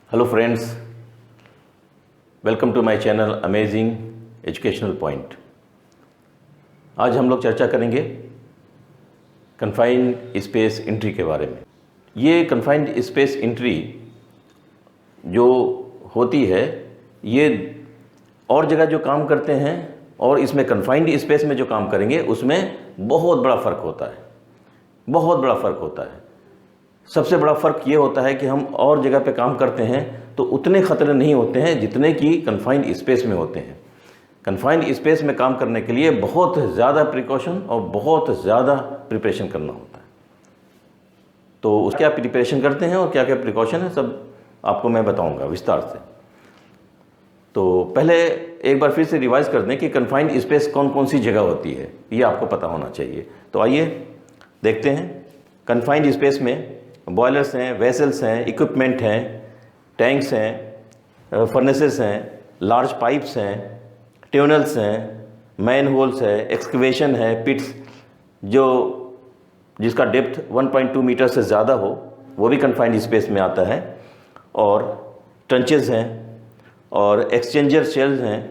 Hello friends, welcome to my channel amazing educational point. आज हम लोग चर्चा करेंगे कन्फाइंड स्पेस एंट्री के बारे में। ये कन्फाइंड स्पेस एंट्री जो होती है, ये और जगह जो काम करते हैं और इसमें कन्फाइंड स्पेस में जो काम करेंगे उसमें बहुत बड़ा फ़र्क होता है। बहुत बड़ा फ़र्क होता है। सबसे बड़ा फ़र्क ये होता है कि हम और जगह पे काम करते हैं तो उतने ख़तरे नहीं होते हैं जितने कि कन्फाइंड स्पेस में होते हैं। कन्फाइंड स्पेस में काम करने के लिए बहुत ज़्यादा प्रिकॉशन और बहुत ज़्यादा प्रिपरेशन करना होता है। तो उस क्या प्रिपरेशन करते हैं और क्या क्या प्रिकॉशन है, सब आपको मैं बताऊंगा विस्तार से। तो पहले एक बार फिर से रिवाइज कर दें कि कन्फाइंड स्पेस कौन कौन सी जगह होती है, ये आपको पता होना चाहिए। तो आइए देखते हैं। कन्फाइंड स्पेस में बॉयलर्स हैं, वेसल्स हैं, इक्विपमेंट हैं, टैंक्स हैं, फर्नेसेस हैं, लार्ज पाइप्स हैं, ट्यूनल्स हैं, मैन होल्स है, एक्सकवेशन है, पिट्स जिसका डेप्थ 1.2 मीटर से ज़्यादा हो वो भी कन्फाइंड स्पेस में आता है, और ट्रंचेस हैं, और एक्सचेंजर शेल्स हैं,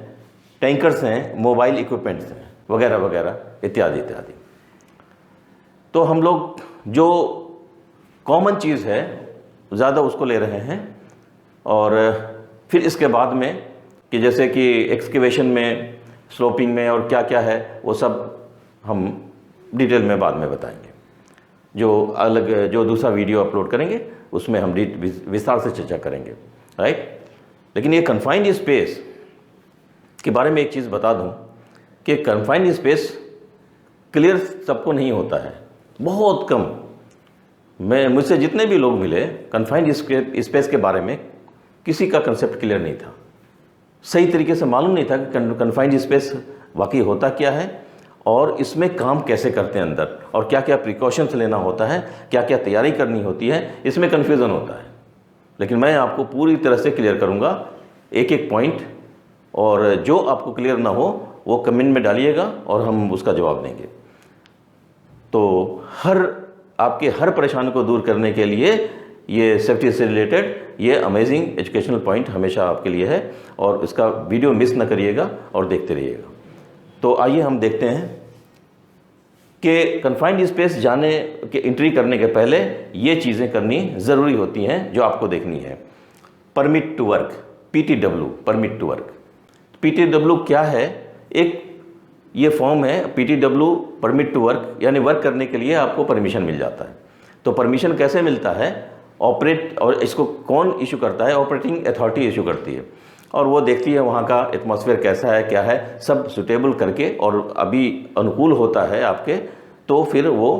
टैंकर्स हैं, मोबाइल इक्विपमेंट्स हैं, वगैरह वगैरह इत्यादि इत्यादि। तो हम लोग जो कॉमन चीज़ है ज़्यादा उसको ले रहे हैं, और फिर इसके बाद में कि जैसे कि एक्सकेवेशन में, स्लोपिंग में और क्या क्या है वो सब हम डिटेल में बाद में बताएंगे। जो दूसरा वीडियो अपलोड करेंगे उसमें हम विस्तार से चर्चा करेंगे, राइट। लेकिन ये कन्फाइंड स्पेस के बारे में एक चीज़ बता दूं कि कन्फाइंड स्पेस क्लियर सबको नहीं होता है, बहुत कम। मुझसे जितने भी लोग मिले, कन्फाइंड स्पेस के बारे में किसी का कंसेप्ट क्लियर नहीं था, सही तरीके से मालूम नहीं था कि कन्फाइंड स्पेस वाकई होता क्या है और इसमें काम कैसे करते हैं अंदर, और क्या क्या प्रिकॉशंस लेना होता है, क्या क्या तैयारी करनी होती है, इसमें कन्फ्यूज़न होता है। लेकिन मैं आपको पूरी तरह से क्लियर करूँगा एक एक पॉइंट, और जो आपको क्लियर ना हो वो कमेंट में डालिएगा और हम उसका जवाब देंगे। तो आपके हर परेशानी को दूर करने के लिए ये सेफ्टी से रिलेटेड ये अमेजिंग एजुकेशनल पॉइंट हमेशा आपके लिए है, और इसका वीडियो मिस ना करिएगा और देखते रहिएगा। तो आइए हम देखते हैं कि कन्फाइंड स्पेस जाने के एंट्री करने के पहले ये चीज़ें करनी ज़रूरी होती हैं जो आपको देखनी है। Permit to work, PTW, permit to work. PTW क्या है? एक ये फॉर्म है PTW, परमिट टू वर्क, यानी वर्क करने के लिए आपको परमिशन मिल जाता है। तो परमिशन कैसे मिलता है? और इसको कौन इशू करता है? ऑपरेटिंग अथॉरिटी इशू करती है, और वो देखती है वहाँ का एटमॉस्फेयर कैसा है, क्या है, सब सुटेबल करके, और अभी अनुकूल होता है आपके, तो फिर वो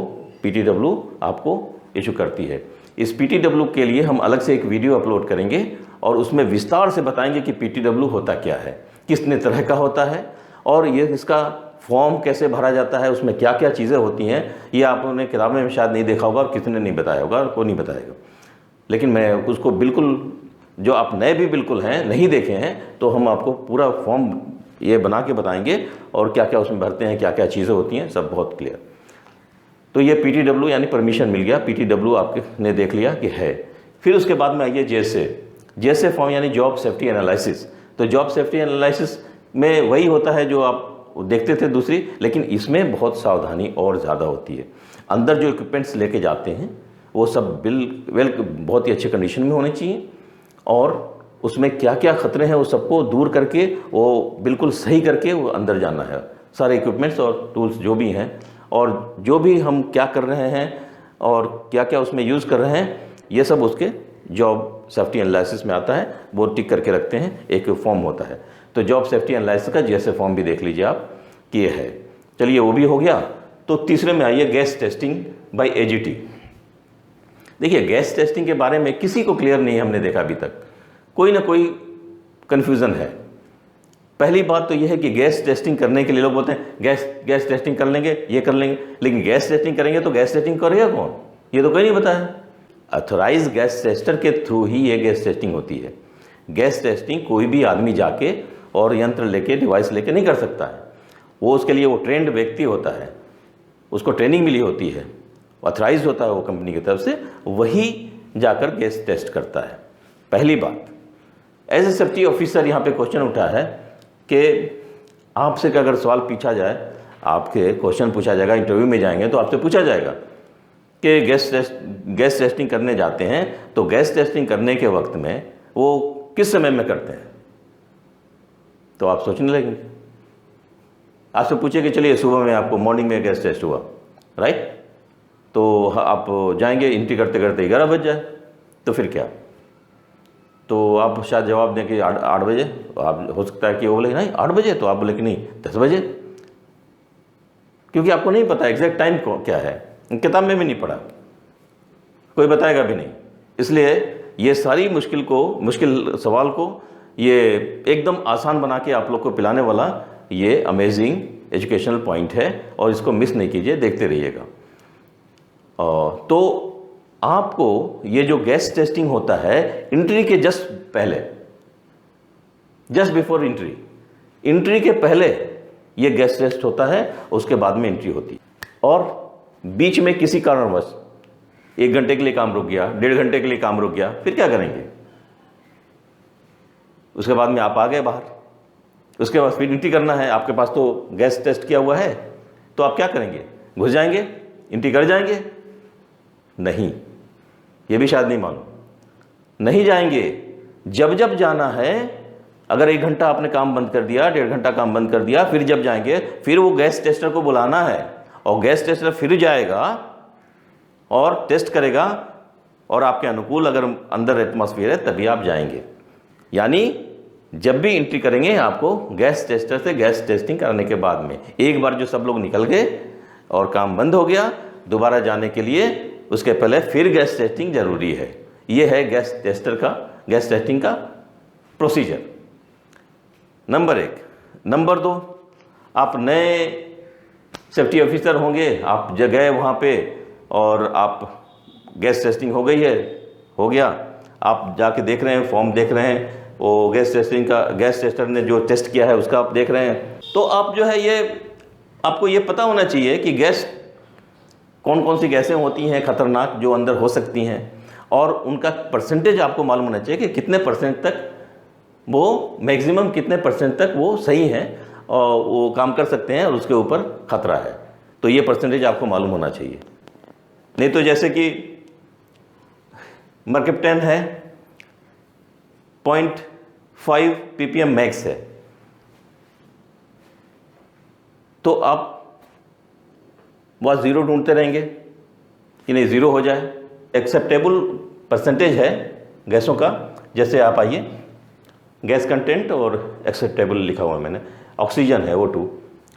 PTW आपको इशू करती है। इस PTW के लिए हम अलग से एक वीडियो अपलोड करेंगे और उसमें विस्तार से बताएंगे कि PTW होता क्या है, कितने तरह का होता है, और ये इसका फॉर्म कैसे भरा जाता है, उसमें क्या क्या चीज़ें होती हैं। ये आपने किताबों में शायद नहीं देखा होगा और किसी ने नहीं बताया होगा, कोई नहीं बताएगा। लेकिन मैं उसको बिल्कुल, जो आप नए भी बिल्कुल हैं, नहीं देखे हैं, तो हम आपको पूरा फॉर्म ये बना के बताएंगे, और क्या क्या उसमें भरते हैं, क्या क्या चीज़ें होती हैं, सब बहुत क्लियर। तो ये PTW यानी परमिशन मिल गया, PTW आपने देख लिया कि है। फिर उसके बाद में आइए JSA फॉर्म, यानी जॉब सेफ्टी एनालिसिस। तो जॉब सेफ्टी एनालिसिस में वही होता है जो आप देखते थे दूसरी, लेकिन इसमें बहुत सावधानी और ज़्यादा होती है। अंदर जो इक्विपमेंट्स लेके जाते हैं वो सब बहुत ही अच्छे कंडीशन में होने चाहिए, और उसमें क्या क्या ख़तरे हैं वो सबको दूर करके, वो बिल्कुल सही करके वो अंदर जाना है। सारे इक्विपमेंट्स और टूल्स जो भी हैं, और जो भी हम क्या कर रहे हैं और क्या क्या उसमें यूज़ कर रहे हैं, ये सब उसके जॉब सेफ्टी एनालिसिस में आता है। वो टिक करके रखते हैं, एक फॉर्म होता है। तो जॉब सेफ्टी एनालिसिस का JSA फॉर्म भी देख लीजिए आप कि ये है। चलिए, वो भी हो गया। तो तीसरे में आइए गैस टेस्टिंग बाय AGT। देखिए, गैस टेस्टिंग के बारे में किसी को क्लियर नहीं हमने देखा अभी तक, कोई ना कोई कन्फ्यूज़न है। पहली बात तो ये है कि गैस टेस्टिंग करने के लिए लोग बोलते हैं गैस टेस्टिंग कर लेंगे, ये कर लेंगे, लेकिन गैस टेस्टिंग करेंगे तो गैस टेस्टिंग करेगा कौन? ये तो कोई नहीं बताया। ऑथोराइज गैस टेस्टर के थ्रू ही ये गैस टेस्टिंग होती है। गैस टेस्टिंग कोई भी आदमी जाके और यंत्र लेके, डिवाइस लेके नहीं कर सकता है। वो उसके लिए वो ट्रेंड व्यक्ति होता है, उसको ट्रेनिंग मिली होती है, ऑथराइज होता है वो कंपनी की तरफ से, वही जाकर गैस टेस्ट करता है। पहली बात, एज ए सेफ्टी ऑफिसर यहाँ पे क्वेश्चन उठा है कि आपसे अगर सवाल पूछा जाए, आपके क्वेश्चन पूछा जाएगा, इंटरव्यू में जाएंगे तो आपसे पूछा जाएगा कि गैस टेस्टिंग करने जाते हैं तो गैस टेस्टिंग करने के वक्त में वो किस समय में करते हैं, तो आप सोचने लगेंगे। आपसे पूछे कि चलिए सुबह में आपको मॉर्निंग में गैस टेस्ट हुआ, राइट, तो आप जाएंगे, एंट्री करते करते 11 बज जाए, तो फिर क्या, तो आप शायद जवाब दें कि 8 बजे। आप हो सकता है कि वो बोले नहीं 8 बजे, तो आप बोले कि नहीं 10 बजे, क्योंकि आपको नहीं पता एग्जैक्ट टाइम क्या है, किताब में भी नहीं पढ़ा, कोई बताएगा भी नहीं। इसलिए ये सारी मुश्किल सवाल को ये एकदम आसान बना के आप लोग को पिलाने वाला ये अमेजिंग एजुकेशनल पॉइंट है, और इसको मिस नहीं कीजिए, देखते रहिएगा। तो आपको ये जो गैस टेस्टिंग होता है एंट्री के जस्ट पहले, जस्ट बिफोर एंट्री के पहले ये गैस टेस्ट होता है, उसके बाद में एंट्री होती है। और बीच में किसी कारणवश 1 घंटे के लिए काम रुक गया, 1.5 घंटे के लिए काम रुक गया, फिर क्या करेंगे? उसके बाद में आप आ गए बाहर, उसके बाद फिर एंट्री करना है, आपके पास तो गैस टेस्ट किया हुआ है, तो आप क्या करेंगे? घुस जाएंगे, एंट्री कर जाएंगे? नहीं, ये भी शायद नहीं मालूम, नहीं जाएंगे। जब जब जाना है, अगर 1 घंटा आपने काम बंद कर दिया, 1.5 घंटा काम बंद कर दिया, फिर जब जाएंगे फिर वो गैस टेस्टर को बुलाना है, और गैस टेस्टर फिर जाएगा और टेस्ट करेगा, और आपके अनुकूल अगर अंदर एटमॉस्फेयर है तभी आप जाएंगे। यानी जब भी एंट्री करेंगे आपको गैस टेस्टर से गैस टेस्टिंग करने के बाद में, एक बार जो सब लोग निकल गए और काम बंद हो गया, दोबारा जाने के लिए उसके पहले फिर गैस टेस्टिंग जरूरी है। ये है गैस टेस्टिंग का प्रोसीजर नंबर 1। नंबर 2, आप नए सेफ्टी ऑफिसर होंगे, आप गए वहाँ पे और आप गैस टेस्टिंग हो गई है, हो गया, आप जाके देख रहे हैं, फॉर्म देख रहे हैं, वो गैस टेस्टर ने जो टेस्ट किया है उसका आप देख रहे हैं, तो आप जो है ये आपको ये पता होना चाहिए कि गैस कौन कौन सी गैसें होती हैं खतरनाक जो अंदर हो सकती हैं, और उनका परसेंटेज आपको मालूम होना चाहिए कि कितने परसेंट तक वो मैक्सिमम कितने परसेंट तक वो सही हैं और वो काम कर सकते हैं और उसके ऊपर खतरा है, तो ये परसेंटेज आपको मालूम होना चाहिए। नहीं तो जैसे कि मर्केप्टन है 0.5 ppm मैक्स है, तो आप वह ज़ीरो ढूंढते रहेंगे कि नहीं ज़ीरो हो जाए। एक्सेप्टेबल परसेंटेज है गैसों का, जैसे आप आइए, गैस कंटेंट और एक्सेप्टेबल लिखा हुआ है मैंने। ऑक्सीजन है O2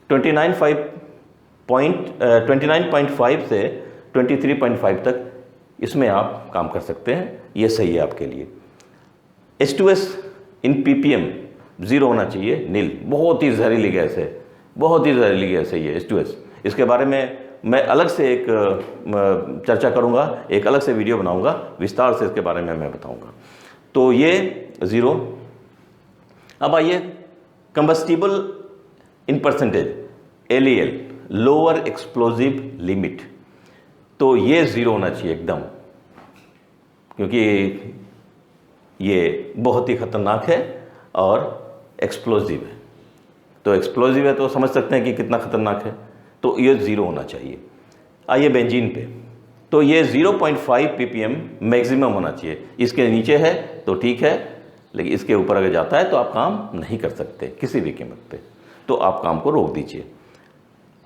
29.5 से 23.5 तक, इसमें आप काम कर सकते हैं, ये सही है आपके लिए। H2S इन ppm 0 होना चाहिए, नील, बहुत ही जहरीली गैस है, बहुत ही जहरीली गैस है ये H2S। इसके बारे में मैं अलग से एक चर्चा करूंगा, एक अलग से वीडियो बनाऊंगा, विस्तार से इसके बारे में मैं बताऊंगा। तो ये 0। अब आइए combustible in percentage LEL, lower explosive limit, तो ये 0 होना चाहिए एकदम, क्योंकि ये बहुत ही खतरनाक है और एक्सप्लोजिव है। तो एक्सप्लोजिव है तो समझ सकते हैं कि कितना खतरनाक है, तो ये 0 होना चाहिए। आइए बेंजीन पे, तो ये 0.5 ppm मैक्सिमम होना चाहिए। इसके नीचे है तो ठीक है, लेकिन इसके ऊपर अगर जाता है तो आप काम नहीं कर सकते किसी भी कीमत पे, तो आप काम को रोक दीजिए।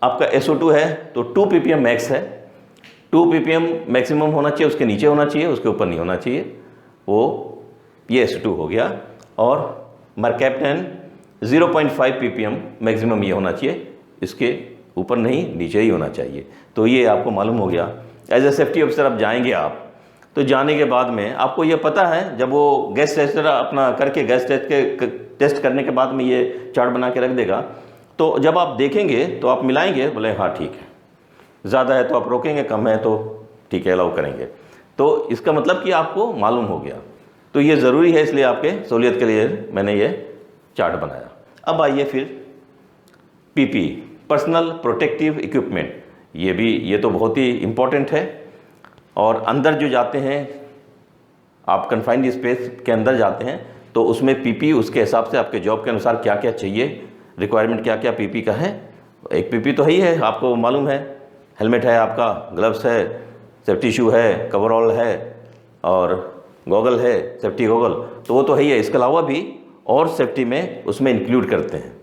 आपका SO2 है तो 2 ppm मैक्स है, 2 ppm मैक्सिमम होना चाहिए, उसके नीचे होना चाहिए, उसके ऊपर नहीं होना चाहिए, वो ये SO2 हो गया। और मर्केप्टन 0.5 ppm मैक्सिमम ये होना चाहिए, इसके ऊपर नहीं, नीचे ही होना चाहिए। तो ये आपको मालूम हो गया। एज ए सेफ्टी ऑफिसर आप जाएंगे, आप तो जाने के बाद में आपको ये पता है, जब वो गैस टेस्टर अपना करके गैस टेस्ट करने के बाद में ये चार्ट बना के रख देगा, तो जब आप देखेंगे तो आप मिलाएंगे, बोले हाँ ठीक है, ज़्यादा है तो आप रोकेंगे, कम है तो ठीक है अलाउ करेंगे। तो इसका मतलब कि आपको मालूम हो गया। तो ये ज़रूरी है, इसलिए आपके सहूलियत के लिए मैंने ये चार्ट बनाया। अब आइए फिर PPE, पर्सनल प्रोटेक्टिव इक्विपमेंट, ये तो बहुत ही इम्पोर्टेंट है। और अंदर जो जाते हैं आप कन्फाइंड स्पेस के अंदर जाते हैं तो उसमें पीपी उसके हिसाब से आपके जॉब के अनुसार क्या क्या चाहिए, रिक्वायरमेंट क्या क्या पीपी का है। एक पीपी तो ही है, आपको मालूम है, हेलमेट है आपका, ग्लव्स है, सेफ्टी शू है, कवरऑल है और गॉगल है, सेफ्टी गॉगल, तो वो तो है ही है। इसके अलावा भी और सेफ्टी में उसमें इंक्लूड करते हैं।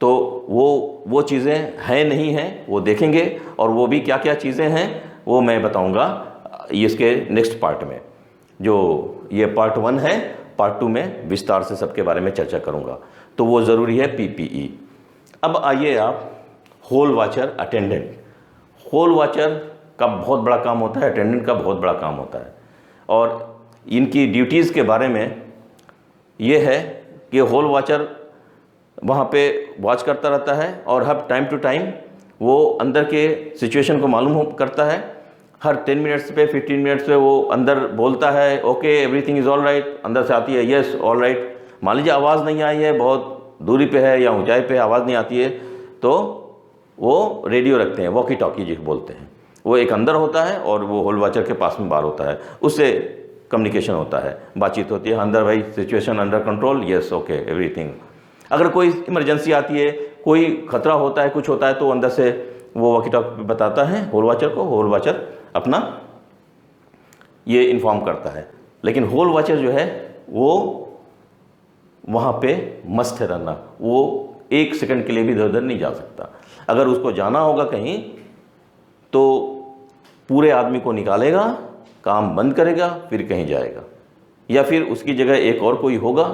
तो वो चीज़ें हैं नहीं हैं वो देखेंगे, और वो भी क्या क्या चीज़ें हैं वो मैं बताऊंगा इसके नेक्स्ट पार्ट में। जो ये पार्ट 1 है, पार्ट 2 में विस्तार से सबके बारे में चर्चा करूंगा। तो वो ज़रूरी है पीपीई। अब आइए आप hole watcher attendant. Hole watcher का बहुत बड़ा काम होता है, अटेंडेंट का बहुत बड़ा काम होता है, और इनकी ड्यूटीज़ के बारे में ये है कि होल वॉचर वहाँ पे वॉच करता रहता है और हर टाइम टू टाइम वो अंदर के सिचुएशन को मालूम करता है। हर 10 मिनट्स पे 15 मिनट्स पे वो अंदर बोलता है okay everything is all right, अंदर से आती है यस ऑल राइट। मान लीजिए आवाज़ नहीं आई है, बहुत दूरी पे है या ऊंचाई पे आवाज़ नहीं आती है, तो वो रेडियो रखते हैं, वॉकी टॉकी जिसे बोलते हैं। वो एक अंदर होता है और वो होल वॉचर के पास में बाहर होता है, उससे कम्युनिकेशन होता है, बातचीत होती है अंदर, भाई situation under control, yes okay everything. अगर कोई इमरजेंसी आती है, कोई खतरा होता है, कुछ होता है, तो अंदर से वो वॉकी टॉकी बताता है होल वॉचर को, होल वॉचर अपना ये इन्फॉर्म करता है। लेकिन होल वॉचर जो है वो वहाँ पे मस्त है रहना, वो 1 सेकंड के लिए भी इधर उधर नहीं जा सकता। अगर उसको जाना होगा कहीं तो पूरे आदमी को निकालेगा, काम बंद करेगा, फिर कहीं जाएगा, या फिर उसकी जगह एक और कोई होगा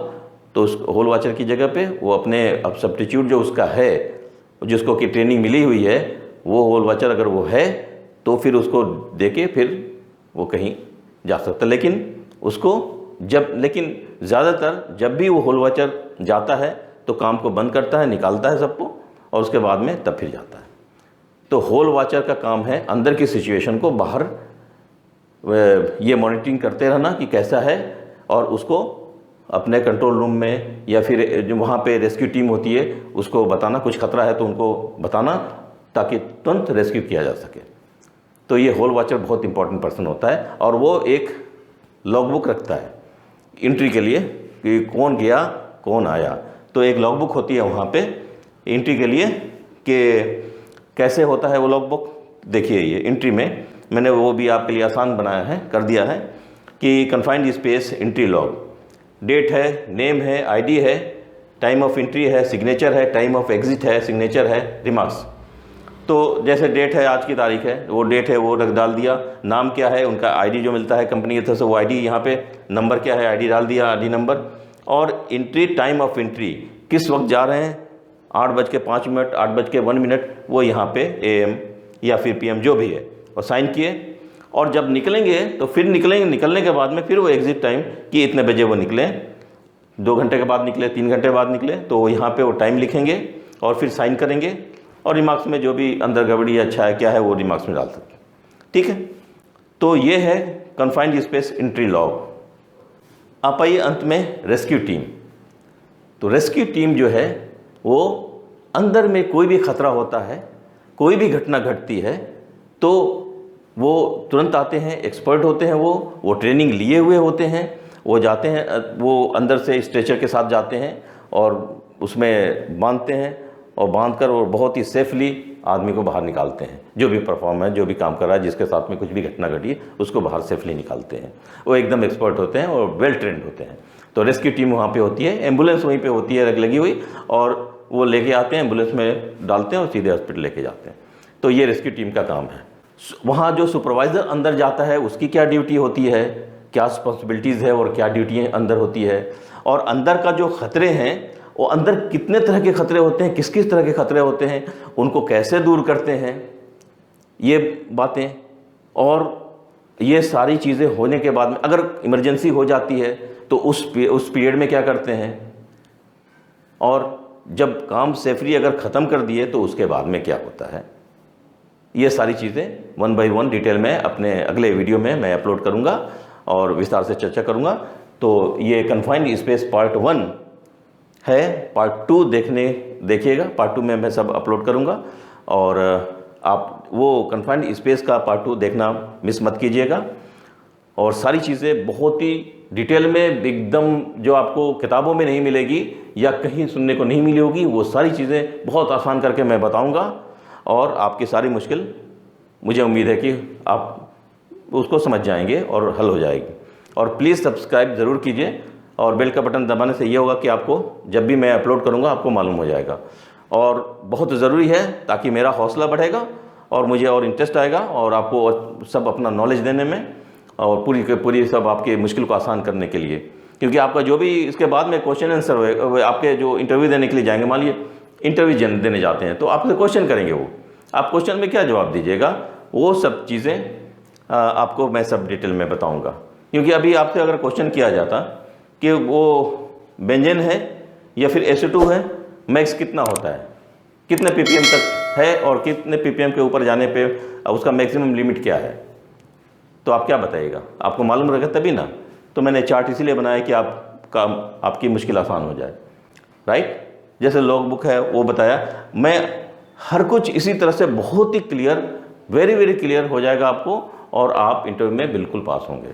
तो उस होल वॉचर की जगह पे वो अपने अब सब्स्टिट्यूट जो उसका है, जिसको कि ट्रेनिंग मिली हुई है, वो होल वॉचर अगर वो है तो फिर उसको देके फिर वो कहीं जा सकता है। लेकिन उसको लेकिन ज़्यादातर जब भी वो होल वॉचर जाता है तो काम को बंद करता है, निकालता है सबको, और उसके बाद में तब फिर जाता है। तो होल वॉचर का काम है अंदर की सिचुएशन को बाहर ये मॉनिटरिंग करते रहना कि कैसा है, और उसको अपने कंट्रोल रूम में या फिर जो वहाँ पे रेस्क्यू टीम होती है उसको बताना, कुछ खतरा है तो उनको बताना, ताकि तुरंत रेस्क्यू किया जा सके। तो ये होल वॉचर बहुत इंपॉर्टेंट पर्सन होता है, और वो एक लॉगबुक रखता है एंट्री के लिए कि कौन गया कौन आया। तो एक लॉगबुक होती है वहाँ पे एंट्री के लिए कि कैसे होता है वो लॉगबुक। देखिए ये एंट्री में मैंने वो भी आपके लिए आसान बनाया है, कर दिया है कि confined space entry log, date है, नेम है, आईडी है, टाइम ऑफ एंट्री है, सिग्नेचर है, टाइम ऑफ एग्जिट है, सिग्नेचर है, रिमार्क्स। तो जैसे डेट है, आज की तारीख है, वो डेट है वो रख डाल दिया, नाम क्या है, उनका आईडी जो मिलता है कंपनी की तरफ से वो आईडी यहाँ पे, नंबर क्या है, आईडी डाल दिया, आईडी नंबर, और एंट्री, टाइम ऑफ एंट्री, किस वक्त जा रहे हैं, 8:05, 8:01, वो यहाँ पे AM या फिर PM जो भी है, और साइन किए। और जब निकलेंगे तो फिर निकलने के बाद में फिर वो एग्जिट टाइम कि इतने बजे वो निकले, 2 घंटे के बाद निकले, 3 घंटे बाद निकले, तो यहाँ पे वो टाइम लिखेंगे और फिर साइन करेंगे, और रिमार्क्स में जो भी अंदर गड़बड़ी अच्छा है क्या है वो रिमार्क्स में डाल सकते हैं। ठीक है, तो ये है कन्फाइंड स्पेस एंट्री लॉग। आप आइए अंत में रेस्क्यू टीम। तो रेस्क्यू टीम जो है वो अंदर में कोई भी खतरा होता है, कोई भी घटना घटती है, तो वो तुरंत आते हैं, एक्सपर्ट होते हैं, वो ट्रेनिंग लिए हुए होते हैं, वो जाते हैं, वो अंदर से स्ट्रेचर के साथ जाते हैं और उसमें बांधते हैं, और बांधकर वो बहुत ही सेफली आदमी को बाहर निकालते हैं। जो भी परफॉर्म है, जो भी काम कर रहा है, जिसके साथ में कुछ भी घटना घटी है, उसको बाहर सेफली निकालते हैं। वो एकदम एक्सपर्ट होते हैं और वेल ट्रेंड होते हैं। तो रेस्क्यू टीम वहाँ पे होती है, एम्बुलेंस वहीं पे होती है लगी हुई, और वो लेके आते हैं, एम्बुलेंस में डालते हैं और सीधे हॉस्पिटल लेके जाते हैं। तो ये रेस्क्यू टीम का काम है। वहाँ जो सुपरवाइज़र अंदर जाता है उसकी क्या ड्यूटी होती है, क्या रिस्पॉन्सिबिलिटीज़ है और क्या ड्यूटी अंदर होती है, और अंदर का जो खतरे हैं वो अंदर कितने तरह के खतरे होते हैं, किस किस तरह के खतरे होते हैं, उनको कैसे दूर करते हैं, ये बातें। और ये सारी चीज़ें होने के बाद में अगर इमरजेंसी हो जाती है तो उस पीरियड में क्या करते हैं, और जब काम सेफली अगर ख़त्म कर दिए तो उसके बाद में क्या होता है। ये सारी चीज़ें 1 बाय 1 डिटेल में अपने अगले वीडियो में मैं अपलोड करूँगा और विस्तार से चर्चा करूँगा। तो ये कन्फाइंड स्पेस पार्ट 1 है, पार्ट 2 देखिएगा, पार्ट 2 में मैं सब अपलोड करूँगा, और आप वो कन्फाइंड स्पेस का पार्ट 2 देखना मिस मत कीजिएगा। और सारी चीज़ें बहुत ही डिटेल में एकदम जो आपको किताबों में नहीं मिलेगी या कहीं सुनने को नहीं मिली होगी, वो सारी चीज़ें बहुत आसान करके मैं बताऊंगा और आपकी सारी मुश्किल मुझे उम्मीद है कि आप उसको समझ जाएंगे और हल हो जाएगी। और प्लीज़ सब्सक्राइब ज़रूर कीजिए और बेल का बटन दबाने से ये होगा कि आपको जब भी मैं अपलोड करूँगा आपको मालूम हो जाएगा। और बहुत ज़रूरी है ताकि मेरा हौसला बढ़ेगा और मुझे और इंटरेस्ट आएगा और आपको सब अपना नॉलेज देने में और पूरी के पूरी सब आपके मुश्किल को आसान करने के लिए। क्योंकि आपका जो भी इसके बाद में क्वेश्चन आंसर हुए, आपके जो इंटरव्यू देने के लिए जाएंगे, मान लीजिए इंटरव्यू देने जाते हैं तो आपसे क्वेश्चन करेंगे, वो आप क्वेश्चन में क्या जवाब दीजिएगा, वो सब चीज़ें आपको मैं सब डिटेल में बताऊँगा। क्योंकि अभी आपसे अगर क्वेश्चन किया जाता कि वो बेंजीन है या फिर एसिटो है, मैक्स कितना होता है, कितने ppm तक है और कितने ppm के ऊपर जाने पे उसका मैक्सिमम लिमिट क्या है, तो आप क्या बताइएगा? आपको मालूम रहेगा तभी ना। तो मैंने चार्ट इसीलिए बनाया कि आपकी मुश्किल आसान हो जाए, राइट। जैसे लॉग बुक है वो बताया, मैं हर कुछ इसी तरह से बहुत ही क्लियर, वेरी वेरी क्लियर हो जाएगा आपको और आप इंटरव्यू में बिल्कुल पास होंगे।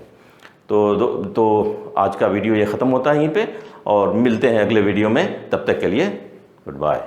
तो आज का वीडियो ये ख़त्म होता है यहीं पे और मिलते हैं अगले वीडियो में। तब तक के लिए गुड बाय।